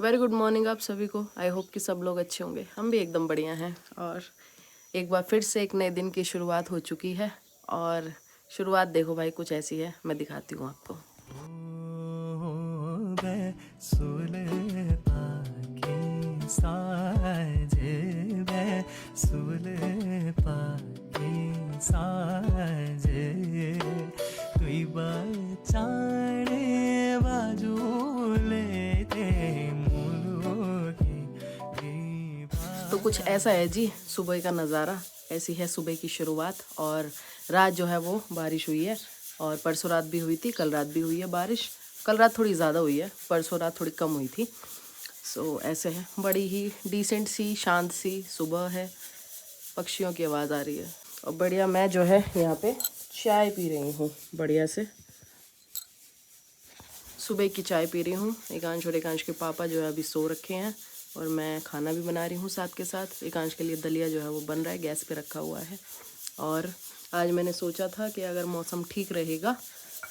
Very good morning आप सभी को। आई होप कि सब लोग अच्छे होंगे। हम भी एकदम बढ़िया हैं और एक बार फिर से एक नए दिन की शुरुआत हो चुकी है। और शुरुआत देखो भाई कुछ ऐसी है, मैं दिखाती हूँ आपको। तो कुछ ऐसा है जी सुबह का नज़ारा, ऐसी है सुबह की शुरुआत। और रात जो है वो बारिश हुई है और परसों रात भी हुई थी, कल रात भी हुई है बारिश। कल रात थोड़ी ज़्यादा हुई है, परसों रात थोड़ी कम हुई थी। सो ऐसे है, बड़ी ही डिसेंट सी शांत सी सुबह है। पक्षियों की आवाज़ आ रही है और बढ़िया मैं जो है यहाँ पे चाय पी रही हूँ। बढ़िया से सुबह की चाय पी रही हूँ। एकांश और एकांश के पापा जो है अभी सो रखे हैं और मैं खाना भी बना रही हूँ साथ के साथ। एकांश के लिए दलिया जो है वो बन रहा है, गैस पे रखा हुआ है। और आज मैंने सोचा था कि अगर मौसम ठीक रहेगा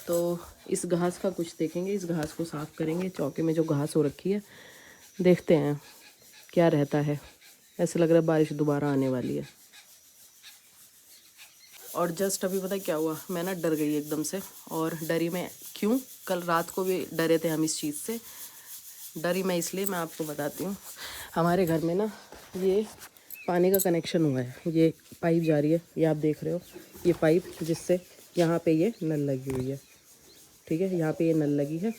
तो इस घास का कुछ देखेंगे, इस घास को साफ़ करेंगे। चौके में जो घास हो रखी है, देखते हैं क्या रहता है। ऐसे लग रहा है बारिश दोबारा आने वाली है। और जस्ट अभी पता क्या हुआ, मैं ना डर गई एकदम से। और डरी मैं क्यों, कल रात को भी डरे थे हम इस चीज़ से। डरी मैं इसलिए, मैं आपको बताती हूँ। हमारे घर में ना ये पानी का कनेक्शन हुआ है, ये पाइप जा रही है, ये आप देख रहे हो, ये पाइप जिससे यहाँ पे ये नल लगी हुई है। ठीक है, यहाँ पे ये नल लगी है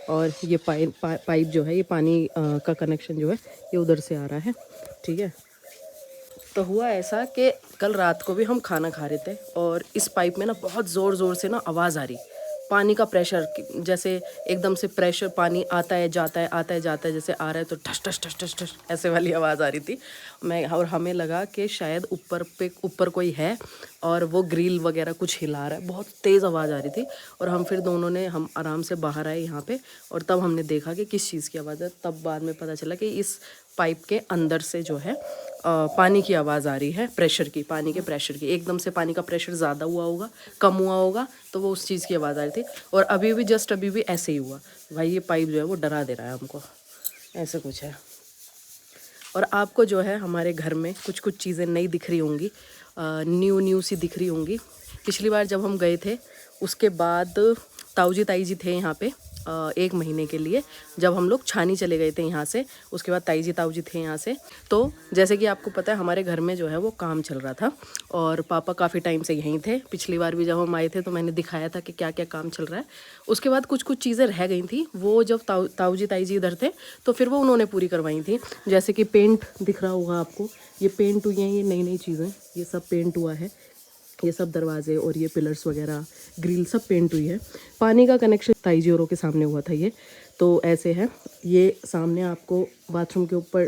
और ये पाइप जो है, ये पानी का कनेक्शन जो है ये उधर से आ रहा है। ठीक है, तो हुआ ऐसा कि कल रात को भी हम खाना खा रहे थे और इस पाइप में ना बहुत ज़ोर ज़ोर से ना आवाज़ आ रही, पानी का प्रेशर, जैसे एकदम से प्रेशर पानी आता है जाता है, आता है जाता है, जैसे आ रहा है तो ठस ठस ठस ठस ठस ऐसे वाली आवाज़ आ रही थी। और हमें लगा कि शायद ऊपर कोई है और वो ग्रिल वगैरह कुछ हिला रहा है। बहुत तेज़ आवाज़ आ रही थी और हम आराम से बाहर आए यहाँ पे और तब हमने देखा कि किस चीज़ की आवाज़ है। तब बाद में पता चला कि इस पाइप के अंदर से जो है पानी की आवाज़ आ रही है, प्रेशर की, पानी के प्रेशर की। एकदम से पानी का प्रेशर ज़्यादा हुआ होगा, कम हुआ होगा, तो वो उस चीज़ की आवाज़ आ रही थी। और अभी भी ऐसे ही हुआ भाई। ये पाइप जो है वो डरा दे रहा है हमको, ऐसा कुछ है। और आपको जो है हमारे घर में कुछ कुछ चीज़ें नई दिख रही होंगी, न्यू सी दिख रही होंगी। पिछली बार जब हम गए थे उसके बाद ताऊ जी थे यहाँ पे 1 महीने के लिए, जब हम लोग छानी चले गए थे यहाँ से। उसके बाद ताऊ जी थे यहाँ से। तो जैसे कि आपको पता है हमारे घर में जो है वो काम चल रहा था और पापा काफ़ी टाइम से यहीं थे। पिछली बार भी जब हम आए थे तो मैंने दिखाया था कि क्या क्या काम चल रहा है। उसके बाद कुछ कुछ चीज़ें रह गई थी, वो जब ताऊ जी इधर थे तो फिर वो उन्होंने पूरी करवाई थी। जैसे कि पेंट दिख रहा होगा आपको, ये पेंट हुई हैं, ये नई नई चीज़ें, ये सब पेंट हुआ है। ये सब दरवाजे और ये पिलर्स वगैरह, ग्रिल सब पेंट हुई है। पानी का कनेक्शन ताई जी औरों के सामने हुआ था ये। तो ऐसे है, ये सामने आपको बाथरूम के ऊपर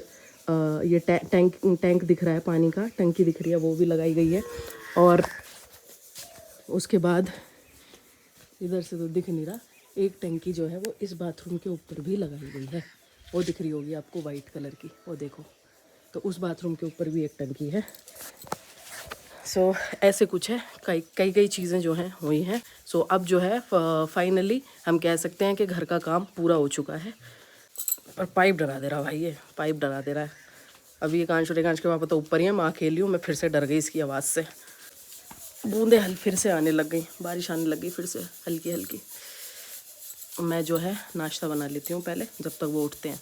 ये टैंक दिख रहा है, पानी का टंकी दिख रही है, वो भी लगाई गई है। और उसके बाद इधर से तो दिख नहीं रहा, एक टंकी जो है वो इस बाथरूम के ऊपर भी लगाई गई है, वो दिख रही होगी आपको वाइट कलर की, वो देखो। तो उस बाथरूम के ऊपर भी एक टंकी है। सो ऐसे कुछ है, कई चीज़ें जो हैं हुई हैं। सो अब जो है फाइनली हम कह सकते हैं कि घर का काम पूरा हो चुका है। और पाइप डरा दे रहा भाई, ये पाइप डरा दे रहा है। अभी एकांश के पापा तो ऊपर ही है, माँ खेल रही हूँ, मैं फिर से डर गई इसकी आवाज़ से। बूंदें फिर से आने लग गई, बारिश आने लग गई फिर से हल्की हल्की। मैं जो है नाश्ता बना लेती हूँ पहले, जब तक वो उठते हैं।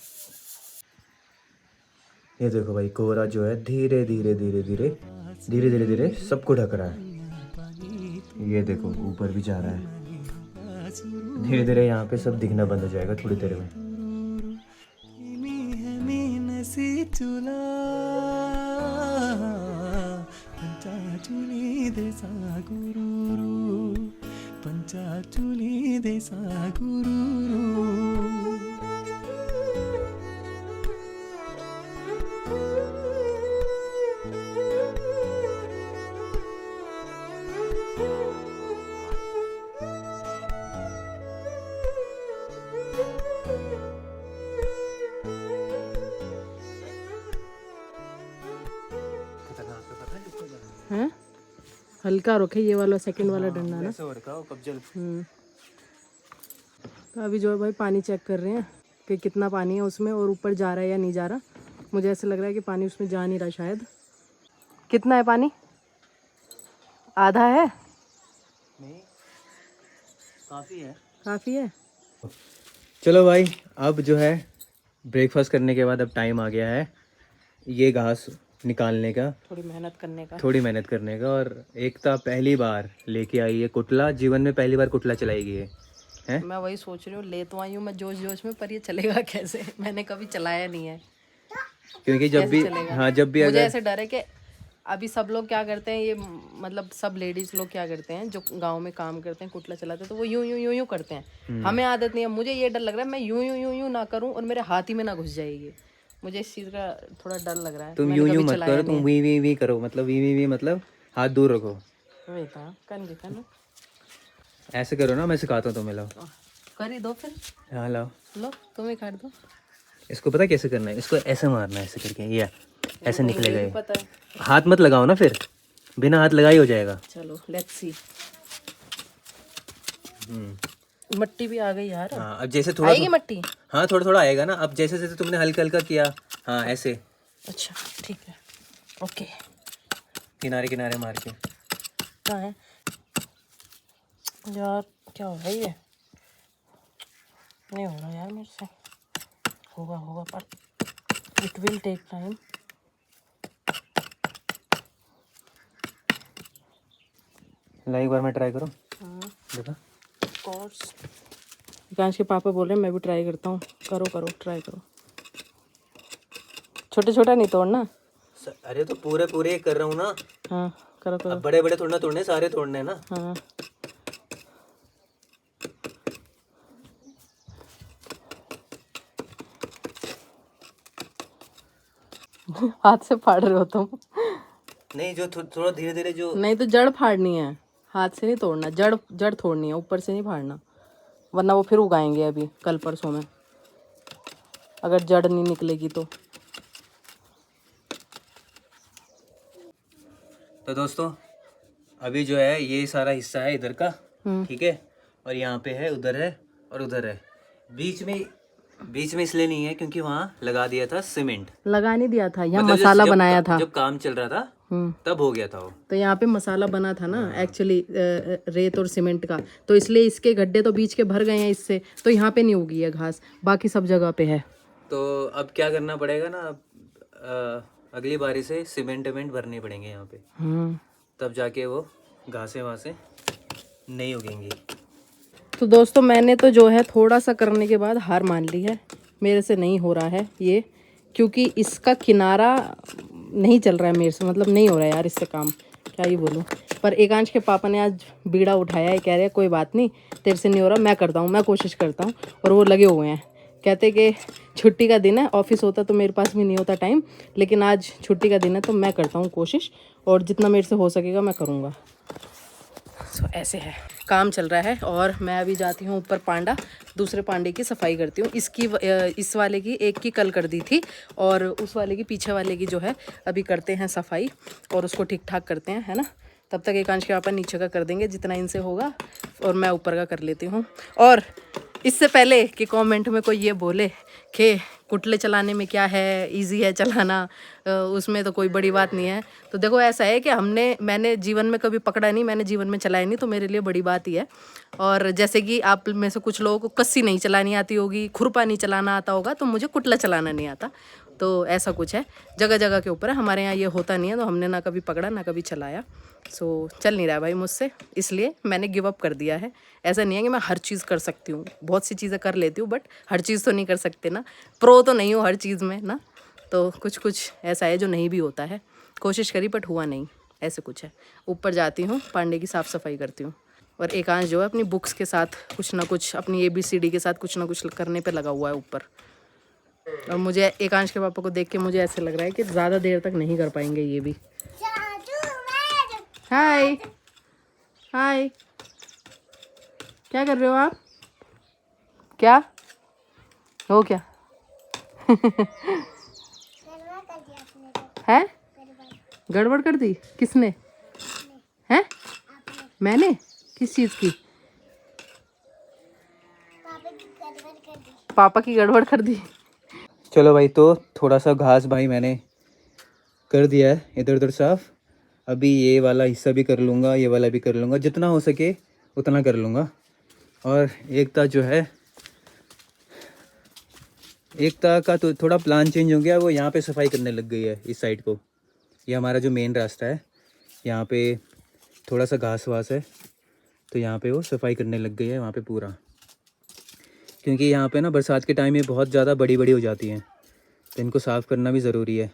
ये देखो भाई, कोहरा जो है धीरे धीरे धीरे धीरे धीरे धीरे धीरे सबको ढक रहा है। ये देखो ऊपर भी जा रहा है। धीरे धीरे यहाँ पे सब दिखना बंद हो जाएगा थोड़ी देर में। हैं हल्का रखे, ये वाला सेकंड वाला डंडा ना। तो अभी तो अभी जो है भाई पानी चेक कर रहे हैं। कि कितना पानी है उसमें और ऊपर जा रहा है या नहीं जा रहा। मुझे ऐसा लग रहा है कि पानी उसमें जा नहीं रहा शायद। कितना है पानी? आधा है? नहीं, काफ़ी है। काफ़ी है। चलो भाई, अब जो है ब्रेकफास्ट करने के बाद अब टाइम आ गया है ये घास निकालने का, थोड़ी मेहनत करने का। और एकता पहली बार लेके आई है कुटला, जीवन में पहली बार कुटला चलाएगी ये है। मैं वही सोच रही हूँ, ले तो आई हूँ मैं जोश जोश में, पर ये चलेगा कैसे? मैंने कभी चलाया नहीं है। क्योंकि जब भी मुझे ऐसे डर है कि अभी सब लोग क्या करते हैं, ये मतलब सब लेडीज लोग क्या करते हैं जो गांव में काम करते हैं, कुटला चलाते हैं, तो वो यूं करते हैं। हमें आदत नहीं है। मुझे ये डर लग रहा है मैं यूं ना करूं और मेरे हाथ ही में ना घुस जाएगी। मुझे इस चीज़ का थोड़ा डर लग रहा है। तुम यूं मत करो, तुम वी करो, मतलब वी मतलब हाथ दूर रखो। वही था कन ऐसे करो ना, मैं सिखाता हूँ तुम्हें। लो कर ही दो फिर। हाँ लो, तुम ही काट दो। इसको पता कैसे करना है? इसको ऐसे मारना है, ऐसे करके, ये ऐसे निकलेगा ये। पता है। हाथ मत लगाओ ना, फिर बिना हाथ लगाई हो जाएगा। चलो लेट्स सी। मट्टी भी आ गई यार। हाँ, अब जैसे थोड़ा आएगी मट्टी। हाँ, थोड़ा थोड़ा आएगा ना। अब जैसे जैसे तुमने हल्का हल्का किया, हाँ ऐसे। अच्छा ठीक है, ओके। किनारे किनारे मार के। कहाँ है यार? क्या हो रहा है ये? नहीं हो रहा यार मेरे से। होगा पर इट विल टेक टाइम। ला एक बार मैं ट्राई करूँ। देखा, कोर्स विकांश के पापा बोल रहे हैं, मैं भी ट्राई करता हूँ। करो ट्राई करो। छोटा नहीं तोड़ना। अरे तो पूरे पूरे कर रहा हूँ ना। हाँ करो। अब बड़े बड़े थोड़ना तोड़ने, सारे तोड़ने हैं ना। हाँ हाथ से फाड़ रहे हो तुम? नहीं, जो थोड़ा धीरे धीरे जो। नहीं तो जड़ फाड़नी है, हाथ से नहीं तोड़ना। जड़ तोड़नी है, ऊपर से नहीं फाड़ना, वरना वो फिर उगाएंगे अभी कल परसों में, अगर जड़ नहीं निकलेगी तो। दोस्तों, अभी जो है ये सारा हिस्सा है इधर का, ठीक है, और यहाँ पे है, उधर है और उधर है। बीच में इसलिए नहीं है क्योंकि वहाँ लगा दिया था सीमेंट। लगा नहीं दिया था, यहाँ मतलब मसाला बनाया था जब काम चल रहा था तब हो गया था वो। तो यहाँ पे मसाला बना था ना एक्चुअली, रेत और सीमेंट का, तो इसलिए इसके गड्ढे तो बीच के भर गए हैं इससे, तो यहाँ पे नहीं उगी है घास, बाकी सब जगह पे है। तो अब क्या करना पड़ेगा ना, अगली बारी से सीमेंट भरने पड़ेंगे यहाँ पे, तब जाके वो घासें वासें नहीं उगेंगी। तो दोस्तों मैंने तो जो है थोड़ा सा करने के बाद हार मान ली है, मेरे से नहीं हो रहा है ये, क्योंकि इसका किनारा नहीं चल रहा है मेरे से, मतलब नहीं हो रहा है यार इससे काम, क्या ही बोलूँ। पर एकांश के पापा ने आज बीड़ा उठाया है, कह रहे हैं कोई बात नहीं, तेरे से नहीं हो रहा, मैं करता हूँ, मैं कोशिश करता हूँ। और वो लगे हुए हैं, कहते कि छुट्टी का दिन है, ऑफिस होता तो मेरे पास भी नहीं होता टाइम, लेकिन आज छुट्टी का दिन है तो मैं करता हूँ कोशिश, और जितना मेरे से हो सकेगा मैं करूँगा। सो ऐसे है, काम चल रहा है। और मैं अभी जाती हूँ ऊपर पांडा, दूसरे पांडे की सफाई करती हूँ। इस वाले की एक की कल कर दी थी, और उस वाले की पीछे वाले की जो है अभी करते हैं सफाई, और उसको ठीक ठाक करते हैं, है ना। तब तक एकांश के पापा नीचे का कर देंगे जितना इनसे होगा, और मैं ऊपर का कर लेती हूँ। और इससे पहले कि कमेंट में कोई ये बोले कि कुटले चलाने में क्या है, इजी है चलाना, उसमें तो कोई बड़ी बात नहीं है, तो देखो ऐसा है कि मैंने जीवन में कभी पकड़ा नहीं, मैंने जीवन में चलाया नहीं, तो मेरे लिए बड़ी बात ही है। और जैसे कि आप में से कुछ लोगों को कस्सी नहीं चलानी आती होगी, खुरपा नहीं चलाना आता होगा, तो मुझे कुटला चलाना नहीं आता, तो ऐसा कुछ है, जगह जगह के ऊपर है। हमारे यहाँ ये होता नहीं है, तो हमने ना कभी पकड़ा ना कभी चलाया। सो चल नहीं रहा भाई मुझसे, इसलिए मैंने गिव अप कर दिया है। ऐसा नहीं है कि मैं हर चीज़ कर सकती हूँ, बहुत सी चीज़ें कर लेती हूँ, बट हर चीज़ तो नहीं कर सकते ना, प्रो तो नहीं हो हर चीज़ में ना, तो कुछ ऐसा है जो नहीं भी होता है। कोशिश करी बट हुआ नहीं, ऐसे कुछ है। ऊपर जाती हूँ, पांडे की साफ़ सफाई करती हूँ, और एकांश जो है अपनी बुक्स के साथ कुछ ना कुछ, अपनी ABCD के साथ कुछ ना कुछ करने पे लगा हुआ है ऊपर। और मुझे एकांश के पापा को देख के मुझे ऐसे लग रहा है कि ज़्यादा देर तक नहीं कर पाएंगे ये भी। हाय हाय, क्या कर रहे हो आप? क्या हो क्या है? गड़बड़ कर दी किसने? हैं? मैंने? किस चीज़ की? पापा की गड़बड़ कर दी। चलो भाई, तो थोड़ा सा घास भाई मैंने कर दिया है इधर उधर साफ। अभी ये वाला हिस्सा भी कर लूँगा, ये वाला भी कर लूँगा, जितना हो सके उतना कर लूँगा। और एकता जो है, एकता का तो थोड़ा प्लान चेंज हो गया, वो यहाँ पे सफाई करने लग गई है इस साइड को। ये हमारा जो मेन रास्ता है, यहाँ पे थोड़ा सा घास वास है, तो यहाँ पे वो सफाई करने लग गई है वहाँ पे पूरा। क्योंकि यहाँ पे ना बरसात के टाइम में बहुत ज़्यादा बड़ी बड़ी हो जाती हैं, तो इनको साफ़ करना भी ज़रूरी है।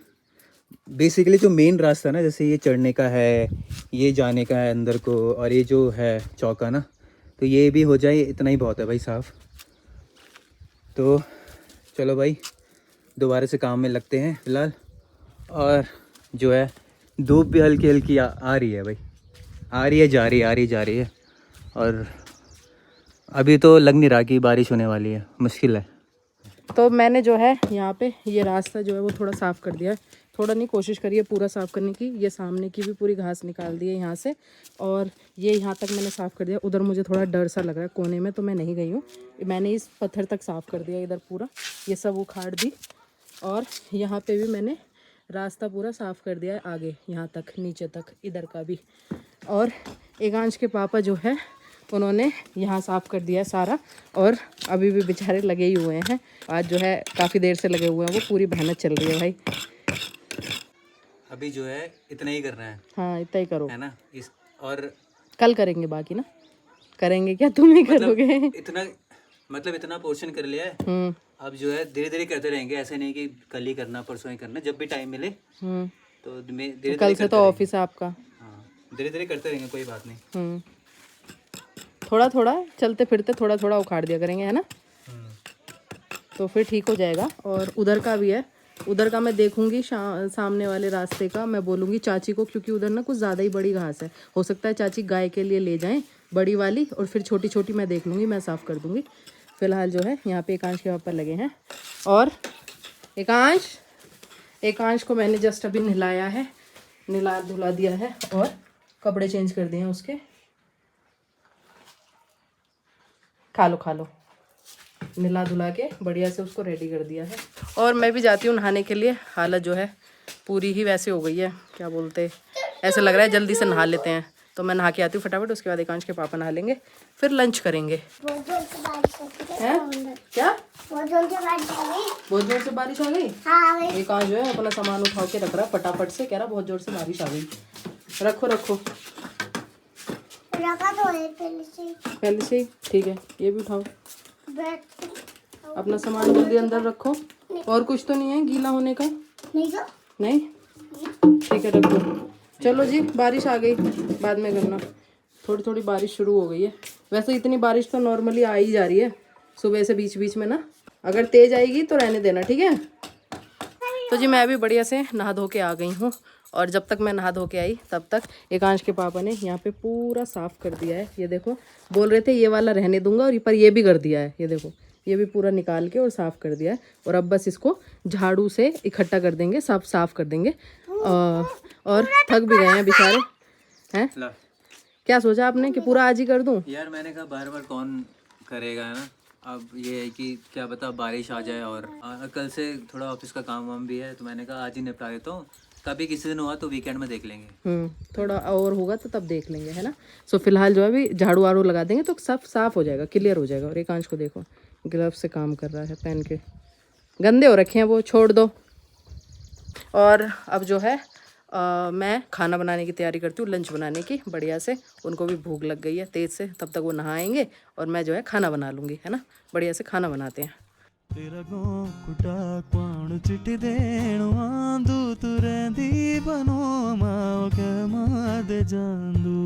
बेसिकली जो मेन रास्ता है ना, जैसे ये चढ़ने का है, ये जाने का है अंदर को, और ये जो है चौका ना, तो ये भी हो जाए इतना ही बहुत है भाई साफ़। तो चलो भाई, दोबारा से काम में लगते हैं फ़िलहाल। और जो है धूप भी हल्की हल्की आ रही है भाई, आ रही है जा रही है, आ रही जा रही है। और अभी तो लग नहीं रहा कि बारिश होने वाली है, मुश्किल है। तो मैंने जो है यहाँ पे ये रास्ता जो है वो थोड़ा साफ़ कर दिया है। थोड़ा नहीं, कोशिश करिए पूरा साफ़ करने की। ये सामने की भी पूरी घास निकाल दी है यहाँ से, और ये यहाँ तक मैंने साफ़ कर दिया। उधर मुझे थोड़ा डर सा लग रहा है कोने में, तो मैं नहीं गई हूँ। मैंने इस पत्थर तक साफ़ कर दिया, इधर पूरा ये सब उखाड़ दी। और यहाँ पे भी मैंने रास्ता पूरा साफ़ कर दिया है, आगे यहाँ तक, नीचे तक, इधर का भी। और एकांश के पापा जो है उन्होंने यहाँ साफ़ कर दिया है सारा, और अभी भी बेचारे लगे ही हुए हैं। आज जो है काफ़ी देर से लगे हुए हैं, वो पूरी मेहनत चल रही है भाई। अभी जो है इतना ही करना है। हाँ, इतना ही करो, है ना। इस और कल करेंगे बाकी ना। करेंगे क्या, तुम ही करोगे? इतना मतलब इतना पोर्शन कर लिया है। अब जो है धीरे धीरे करते रहेंगे, ऐसे नहीं कि कल ही करना, परसों ही करना, जब भी टाइम मिले। तो धीरे कल से तो ऑफिस है आपका। हाँ, धीरे धीरे करते रहेंगे, कोई बात नहीं। थोड़ा थोड़ा चलते फिरते थोड़ा थोड़ा उखाड़ दिया करेंगे, है ना, तो फिर ठीक हो जाएगा। और उधर का भी है, उधर का मैं देखूंगी, सामने वाले रास्ते का मैं बोलूँगी चाची को, क्योंकि उधर ना कुछ ज़्यादा ही बड़ी घास है। हो सकता है चाची गाय के लिए ले जाएं बड़ी वाली, और फिर छोटी छोटी मैं देख लूँगी, मैं साफ़ कर दूँगी। फ़िलहाल जो है यहाँ पे एकांश के ऊपर लगे हैं। और एकांश को मैंने जस्ट अभी नहलाया है, नहला धुला दिया है, और कपड़े चेंज कर दिए हैं उसके। खा लो, नहला धुला के बढ़िया से उसको रेडी कर दिया है। और मैं भी जाती हूँ नहाने के लिए। हालत जो है पूरी ही वैसे हो गई है, क्या बोलते, ऐसे लग रहा है जल्दी से नहा लेते हैं। तो मैं नहा के आती हूँ फटाफट, उसके बाद एकांश के पापा नहा लेंगे, फिर लंच करेंगे। क्या बहुत जोर से बारिश आ गई? एकांश जो है अपना सामान उठा के रख रहा है फटाफट से, कह रहा बहुत जोर से बारिश आ गई। रखो पहले से ही, ठीक है। ये भी उठाओ, अपना सामान जल्दी अंदर रखो। और कुछ तो नहीं है गीला होने का? नहीं, ठीक है, रखो। चलो जी, बारिश आ गई, बाद में करना। थोड़ी थोड़ी बारिश शुरू हो गई है। वैसे इतनी बारिश तो नॉर्मली आ ही जा रही है सुबह से, बीच बीच में ना। अगर तेज आएगी तो रहने देना, ठीक है। तो जी मैं भी बढ़िया से नहा धो के आ गई हूँ, और जब तक मैं नहा धो के आई तब तक एकांश के पापा ने यहाँ पे पूरा साफ़ कर दिया है। ये देखो, बोल रहे थे ये वाला रहने दूंगा, और पर ये भी कर दिया है। ये देखो, ये भी पूरा निकाल के और साफ़ कर दिया है। और अब बस इसको झाड़ू से इकट्ठा कर देंगे, सब साफ़ कर देंगे। और थक भी गए हैं बेचारे, हैं। क्या सोचा आपने कि पूरा आज ही कर दूँ? यार मैंने कहा बार बार कौन करेगा, है ना। अब ये है कि क्या पता बारिश आ जाए, और कल से थोड़ा ऑफिस का काम वाम भी है, तो मैंने कहा आज ही निपटा देता हूँ। कभी किसी दिन हुआ तो वीकेंड में देख लेंगे। थोड़ा और होगा तो तब देख लेंगे, है ना। सो फिलहाल जो है अभी झाड़ू वाड़ू लगा देंगे तो सब साफ हो जाएगा, क्लियर हो जाएगा। और एकांश को देखो, ग्लव्स से काम कर रहा है पहन के, गंदे हो रखे हैं वो, छोड़ दो। और अब जो है मैं खाना बनाने की तैयारी करती हूँ, लंच बनाने की बढ़िया से। उनको भी भूख लग गई है तेज़ से, तब तक वो नहाएंगे और मैं जो है खाना बना लूँगी, है ना। बढ़िया से खाना बनाते हैं। तेरा कुटा क्वाण चिट देणु आंदू तू रहंदी बनो माओ के माद जांदू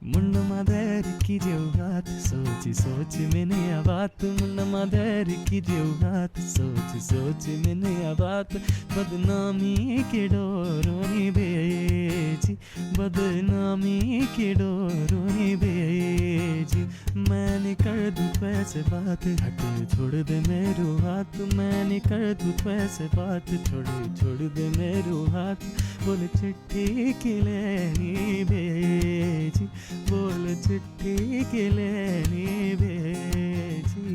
मुंड माधेर की जेवगात सोच सोच मैंने आवात मुंड माधेर की जेवगात सोच सोच मैंने आवात बदनामी के डोरोनी बेची बदनामी के डोरोनी बेची मैंने कर दूं वैसे बात हट छोड़ दे मेरो हाथ मैंने कर दूं वैसे बात छोड़ दे मेरो हाथ बोल चिट्ठी की लेनी बेची बोल चिट्ठी की लेनी बेची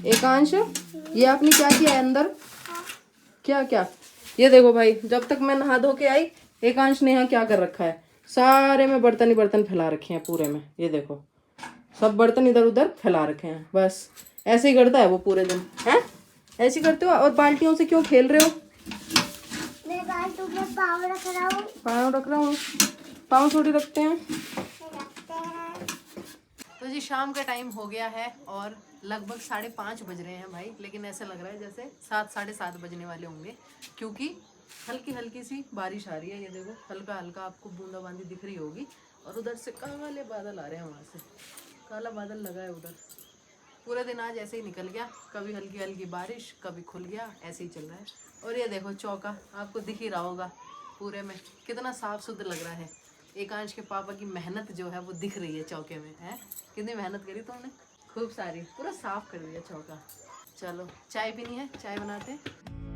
एकांश, ये आपने क्या किया है अंदर? क्या क्या? ये देखो भाई, जब तक मैं नहा धो के आई, एकांश ने यहाँ क्या कर रखा है, सारे में बर्तन ही बर्तन फैला रखे हैं पूरे में। ये देखो, सब बर्तन इधर उधर फैला रखे हैं। बस ऐसे ही करता है वो पूरे दिन। हैं, ऐसे ही करते हो? और बाल्टियों से क्यों खेल रहे हो? मैं बाल्टी में पाँव रख रहा हूँ। पाँव रख रहा हूँ? पाँव छोटे रखते हैं। तो जी शाम का टाइम हो गया है और लगभग 5:30 बज रहे हैं भाई, लेकिन ऐसा लग रहा है जैसे 7, 7:30 बजने वाले होंगे, क्योंकि हल्की हल्की सी बारिश आ रही है। ये देखो, हल्का हल्का आपको बूंदाबांदी दिख रही होगी, और उधर से काले बादल आ रहे हैं, वहाँ से काला बादल लगा है उधर। पूरा दिन आज ऐसे ही निकल गया, कभी हल्की हल्की बारिश, कभी खुल गया, ऐसे ही चल रहा है। और ये देखो चौका, आपको दिख ही रहा होगा पूरे में कितना साफ सुथरा लग रहा है। एकांश के पापा की मेहनत जो है वो दिख रही है चौके में। है, कितनी मेहनत करी तुमने, खूब सारी, पूरा साफ कर दिया चौका। चलो चाय पीनी है, चाय बनाते हैं।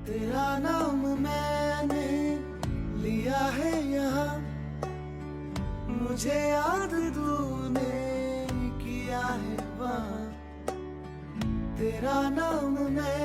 तेरा नाम मैंने लिया है यहाँ, मुझे याद तूने किया है वहाँ। तेरा नाम मैं